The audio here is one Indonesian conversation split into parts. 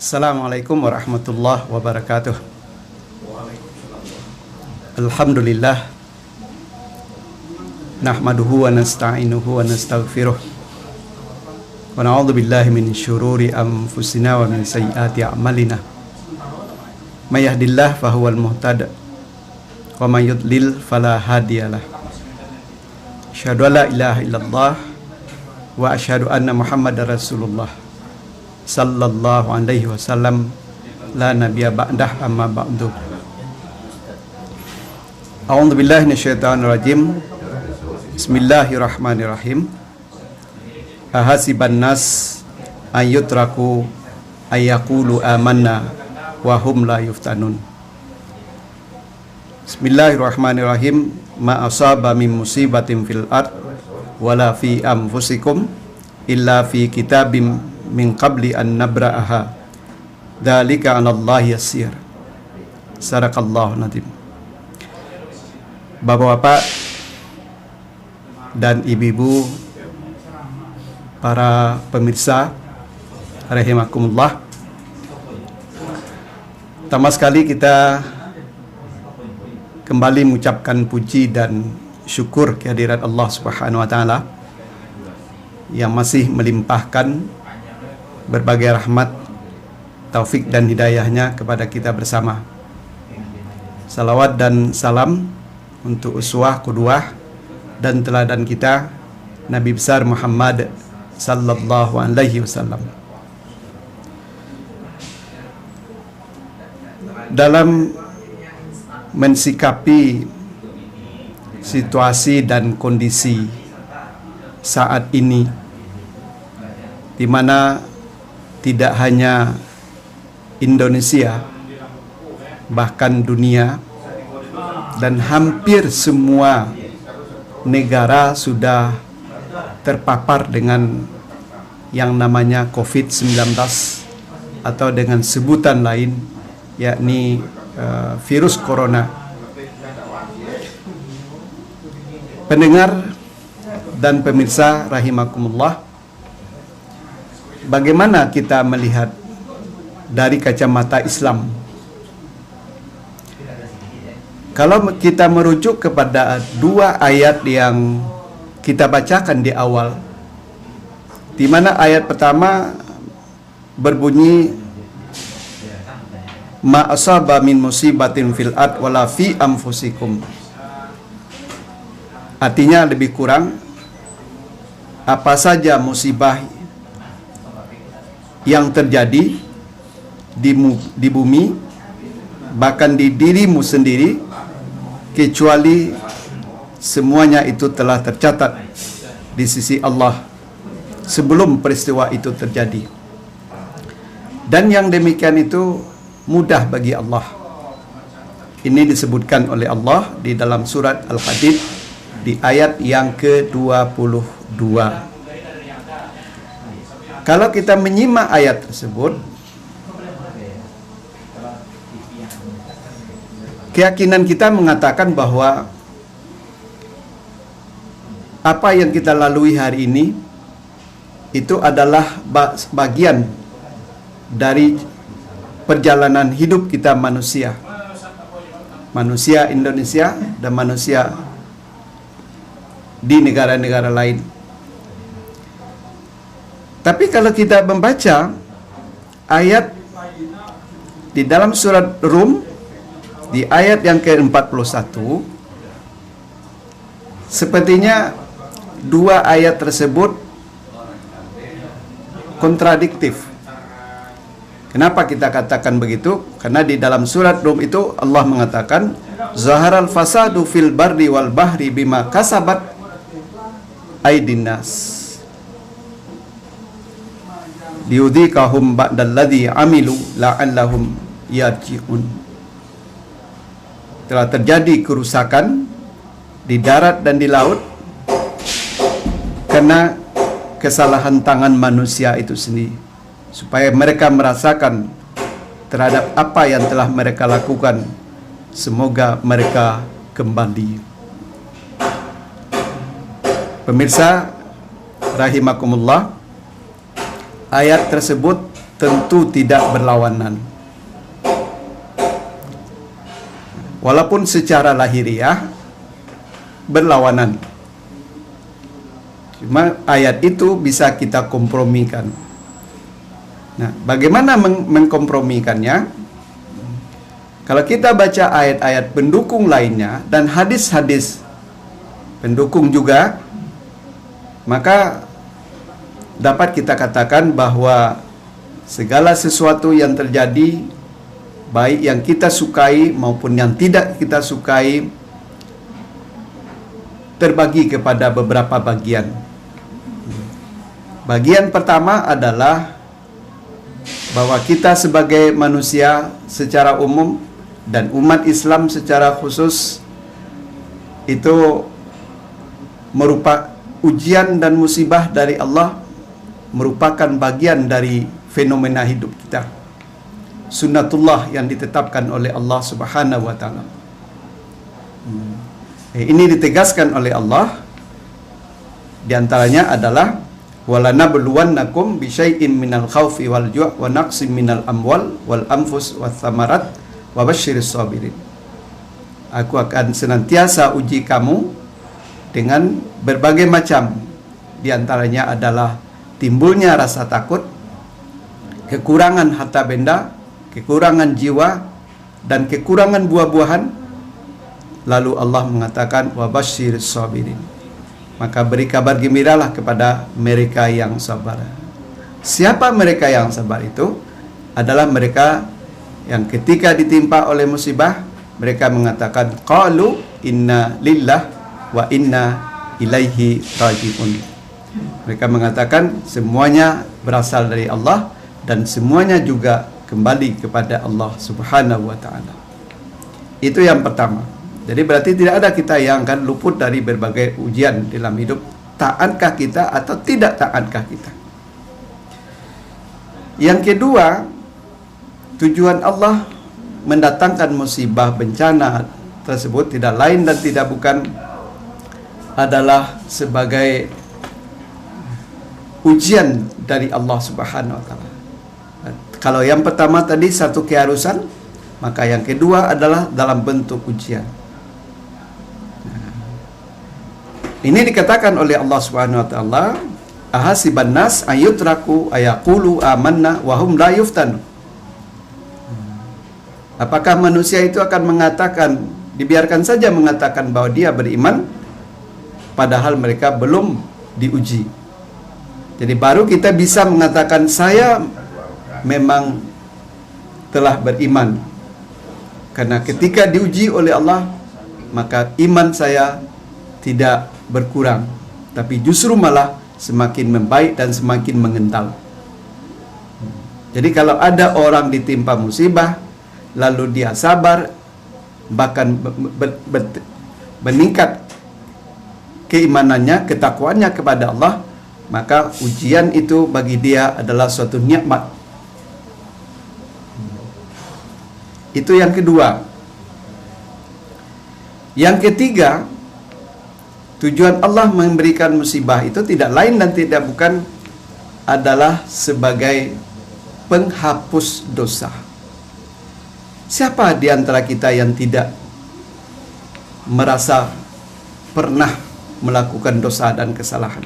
Assalamualaikum warahmatullahi wabarakatuh. Alhamdulillah, nahmaduhu wa nasta'inuhu wa nastaghfiruh, wa na'udzu billahi min syururi anfusina wa min sayyiati a'malina. May yahdihillahu fahuwal muhtadi wa may yudlil fala hadiyalah. Asyhadu an la ilaha illallah wa asyhadu anna Muhammadar Rasulullah sallallahu alaihi wasallam, la nabiyya ba'dah, amma ba'du. A'udzu billahi minasyaitonir rajim. Bismillahirrahmanirrahim. Ahasiban nas ayyutraku ayyaqulu amanna wa hum la yuftanun. Bismillahirrahmanirrahim. Ma asaba min musibatin fil ard wala fi anfusikum illa fi kitabim min qabli an nabra'aha dzalika 'alallahi yasir. Sadaqallahu nazim. Bapak-bapak dan ibu-ibu, para pemirsa rahimakumullah, pertama sekali kita kembali mengucapkan puji dan syukur kehadirat Allah Subhanahu wa taala yang masih melimpahkan berbagai rahmat, taufik dan hidayahnya kepada kita bersama. Salawat dan salam untuk uswah, qudwah dan teladan kita Nabi besar Muhammad sallallahu alaihi wasallam. Dalam mensikapi situasi dan kondisi saat ini, di mana tidak hanya Indonesia, bahkan dunia dan hampir semua negara sudah terpapar dengan yang namanya COVID-19 atau dengan sebutan lain yakni virus corona. Pendengar dan pemirsa rahimakumullah, bagaimana kita melihat dari kacamata Islam? Kalau kita merujuk kepada dua ayat yang kita bacakan di awal, di mana ayat pertama berbunyi ma asaba min musibatin fil ard wala fi anfusikum. Artinya lebih kurang, apa saja musibah yang terjadi di bumi, bahkan di dirimu sendiri, kecuali semuanya itu telah tercatat di sisi Allah sebelum peristiwa itu terjadi. Dan yang demikian itu mudah bagi Allah. Ini disebutkan oleh Allah di dalam surat Al-Hadid di ayat yang ke-22. Kalau kita menyimak ayat tersebut, keyakinan kita mengatakan bahwa apa yang kita lalui hari ini itu adalah bagian dari perjalanan hidup kita manusia Indonesia dan manusia di negara-negara lain. Tapi kalau kita membaca ayat di dalam surat Rum di ayat yang ke-41, sepertinya dua ayat tersebut kontradiktif. Kenapa kita katakan begitu? Karena di dalam surat Rum itu Allah mengatakan zaharal fasadu fil barri wal bahri bima kasabat aydin nas liyudhikahum ba'dalladzi amilu la'allahum yarji'un. Telah terjadi kerusakan di darat dan di laut karena kesalahan tangan manusia itu sendiri, supaya mereka merasakan terhadap apa yang telah mereka lakukan. Semoga mereka kembali. Pemirsa rahimakumullah, ayat tersebut tentu tidak berlawanan. Walaupun secara lahiriah berlawanan. Cuma ayat itu bisa kita kompromikan. Nah, bagaimana mengkompromikannya? Kalau kita baca ayat-ayat pendukung lainnya dan hadis-hadis pendukung juga, maka dapat kita katakan bahwa segala sesuatu yang terjadi, baik yang kita sukai maupun yang tidak kita sukai, terbagi kepada beberapa bagian. Bagian pertama adalah bahwa kita sebagai manusia secara umum dan umat Islam secara khusus itu merupakan ujian dan musibah dari Allah, merupakan bagian dari fenomena hidup kita, sunnatullah yang ditetapkan oleh Allah Subhanahu wa taala. Ini ditegaskan oleh Allah, di antaranya adalah walanabluwannakum bisyai'im minal khaufi wal ju' wa naqsim minal amwal wal anfus wath thamarat wa basyiris sabirin. Aku akan senantiasa uji kamu dengan berbagai macam, di antaranya adalah timbulnya rasa takut, kekurangan harta benda, kekurangan jiwa, dan kekurangan buah-buahan. Lalu Allah mengatakan wabashshiris sabirin, maka beri kabar gembiralah kepada mereka yang sabar. Siapa mereka yang sabar itu? Adalah mereka yang ketika ditimpa oleh musibah, mereka mengatakan qalu inna lillah wa inna ilaihi raji'un. Mereka mengatakan semuanya berasal dari Allah dan semuanya juga kembali kepada Allah Subhanahu wa taala. Itu yang pertama. Jadi berarti tidak ada kita yang akan luput dari berbagai ujian dalam hidup. Taatkah kita atau tidak taatkah kita? Yang kedua, tujuan Allah mendatangkan musibah bencana tersebut tidak lain dan tidak bukan adalah sebagai ujian dari Allah Subhanahu wa taala. Kalau yang pertama tadi satu keharusan, maka yang kedua adalah dalam bentuk ujian. Ini dikatakan oleh Allah Subhanahu wa taala, ahasiban nas ayutraku ayaqulu amanna wa hum la yuftanu. Apakah manusia itu akan mengatakan, dibiarkan saja mengatakan bahwa dia beriman padahal mereka belum diuji. Jadi baru kita bisa mengatakan saya memang telah beriman. Karena ketika diuji oleh Allah, maka iman saya tidak berkurang, tapi justru malah semakin membaik dan semakin mengental. Jadi kalau ada orang ditimpa musibah, lalu dia sabar, bahkan meningkat keimanannya, ketakwaannya kepada Allah, maka ujian itu bagi dia adalah suatu nikmat. Itu yang kedua. Yang ketiga, tujuan Allah memberikan musibah itu tidak lain dan tidak bukan adalah sebagai penghapus dosa. Siapa di antara kita yang tidak merasa pernah melakukan dosa dan kesalahan?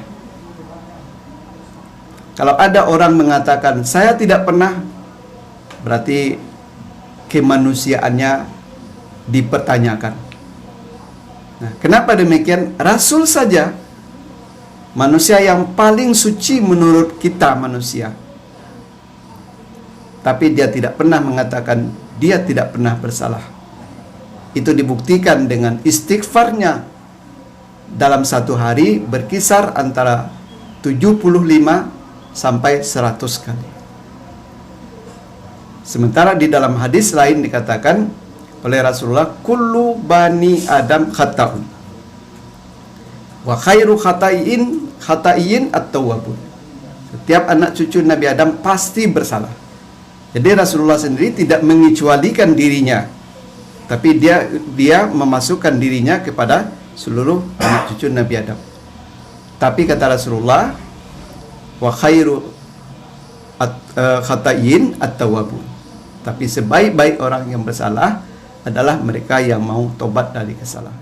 Kalau ada orang mengatakan saya tidak pernah, berarti kemanusiaannya dipertanyakan. Nah, kenapa demikian? Rasul saja, manusia yang paling suci menurut kita manusia, tapi dia tidak pernah mengatakan dia tidak pernah bersalah. Itu dibuktikan dengan istighfarnya dalam satu hari berkisar antara 75 sampai 100 kali. Sementara di dalam hadis lain dikatakan oleh Rasulullah, kullu bani Adam khata'un wa khairu khata'in at-tawwabun. Setiap anak cucu Nabi Adam pasti bersalah. Jadi Rasulullah sendiri tidak mengecualikan dirinya, tapi dia memasukkan dirinya kepada seluruh anak cucu Nabi Adam. Tapi kata Rasulullah, wa khairu khata'in at-tawwabun. Tapi sebaik-baik orang yang bersalah adalah mereka yang mau tobat dari kesalahan.